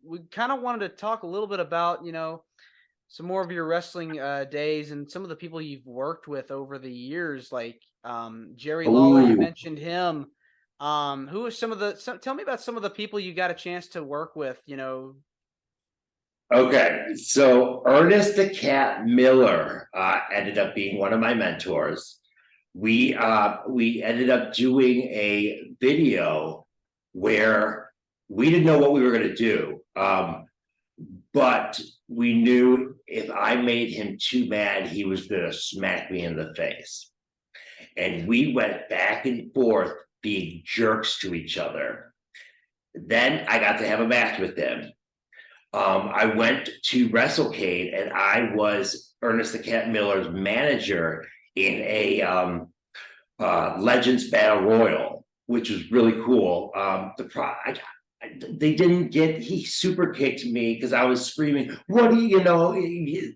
We kind of wanted to talk a little bit about, some more of your wrestling days and some of the people you've worked with over the years, like Jerry Lawler. You Oh, mentioned him. Who are tell me about some of the people you got a chance to work with, okay. So Ernest the Cat Miller ended up being one of my mentors. We ended up doing a video where we didn't know what we were going to do, but we knew if I made him too mad, he was going to smack me in the face. And we went back and forth being jerks to each other. Then I got to have a match with him. I went to WrestleCade and I was Ernest the Cat Miller's manager in a Legends Battle Royal, which was really cool. They didn't get, he super kicked me because I was screaming, what do you know,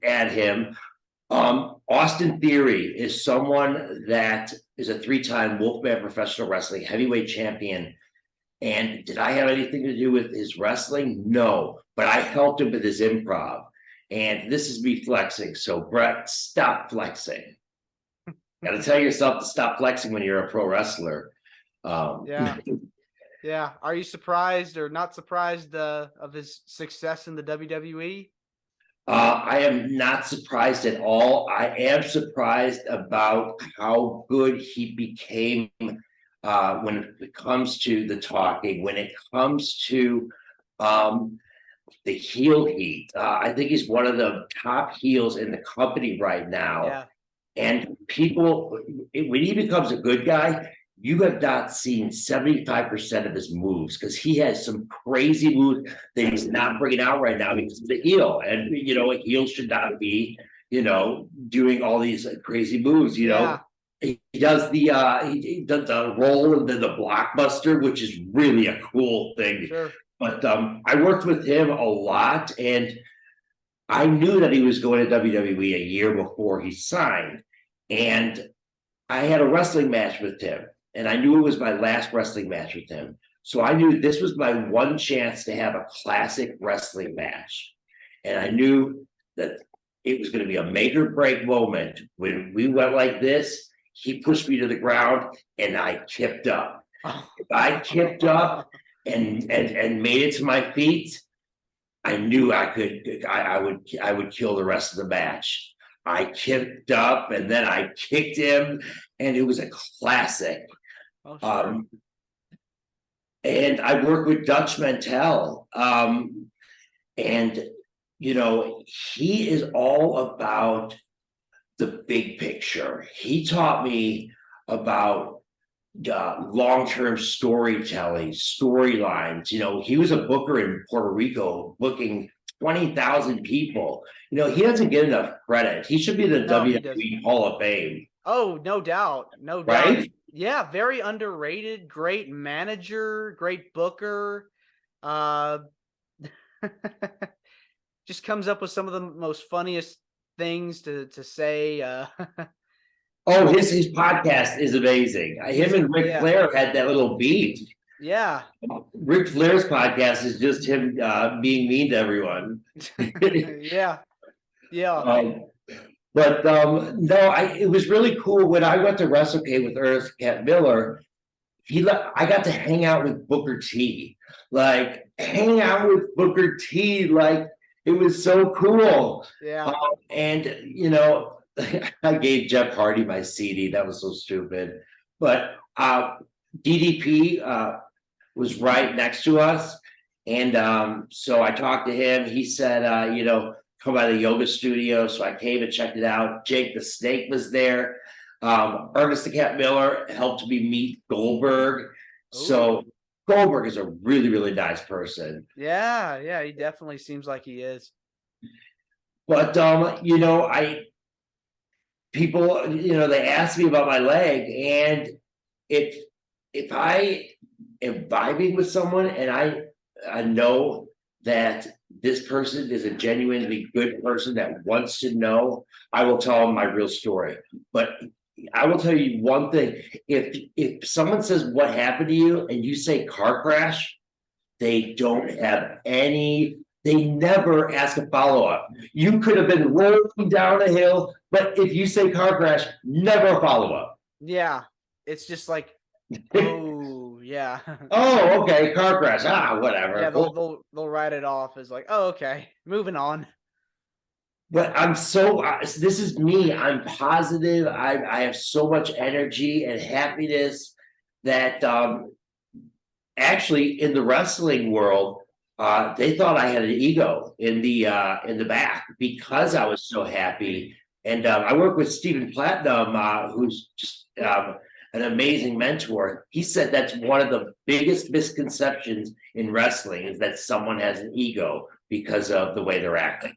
at him. Austin Theory is someone that is a 3-time Wolfman Professional Wrestling heavyweight champion. And did I have anything to do with his wrestling? No, but I helped him with his improv. And this is me flexing. So, Brett, stop flexing. Got to tell yourself to stop flexing when you're a pro wrestler. yeah, yeah. Are you surprised or not surprised of his success in the WWE? I am not surprised at all. I am surprised about how good he became when it comes to the talking, when it comes to the heel heat. I think he's one of the top heels in the company right now. Yeah, And people, when he becomes a good guy, you have not seen 75% of his moves because he has some crazy moves that he's not bringing out right now because of the heel. And, a heel should not be, doing all these crazy moves, yeah, He does he does the roll and then the blockbuster, which is really a cool thing. sure. But I worked with him a lot, and I knew that he was going to WWE a year before he signed. And I had a wrestling match with him, and I knew it was my last wrestling match with him. So I knew this was my one chance to have a classic wrestling match. And I knew that it was going to be a make or break moment. When we went like this, he pushed me to the ground and I kipped up. If I kipped up and made it to my feet, I knew I would kill the rest of the match. I kicked up and then I kicked him, and it was a classic. Oh, sure. Um, and I worked with Dutch Mantel, and he is all about the big picture. He taught me about long-term storytelling, storylines. He was a booker in Puerto Rico, booking 20,000 people. He doesn't get enough credit. He should be the No, he doesn't. WWE Hall of Fame, Oh, no doubt. No doubt. right? Yeah, very underrated, great manager, great booker. Uh just comes up with some of the most funniest things to say. Oh, his podcast is amazing. Him He's and Ric yeah. Flair had that little beat. Yeah. Ric Flair's podcast is just him being mean to everyone. Yeah. Yeah. um, but no, it was really cool when I went to WrestleCade with Ernest Cat Miller. I got to hang out with Booker T. Like hang out with Booker T. Like it was so cool. Yeah. And I gave Jeff Hardy my CD. That was so stupid. But DDP was right next to us. And so I talked to him. He said, come by the yoga studio. So I came and checked it out. Jake the Snake was there. Ernest the Cat Miller helped me meet Goldberg. Ooh. So Goldberg is a really, really nice person. Yeah, yeah, he definitely seems like he is. But people, they ask me about my leg, and if I am vibing with someone and I know that this person is a genuinely good person that wants to know, I will tell them my real story. But I will tell you one thing: if someone says what happened to you and you say car crash, they don't have any, they never ask a follow-up. You could have been rolling down a hill, but if you say car crash, never a follow-up. Yeah, it's just like, oh yeah, Oh, okay, car crash. Whatever. yeah. Well, They'll write it off as like, oh okay, moving on. but I'm so this is me. I'm positive. I have so much energy and happiness that actually in the wrestling world, they thought I had an ego in the back because I was so happy. And I work with Stephen Platinum, who's just an amazing mentor. He said that's one of the biggest misconceptions in wrestling is that someone has an ego because of the way they're acting.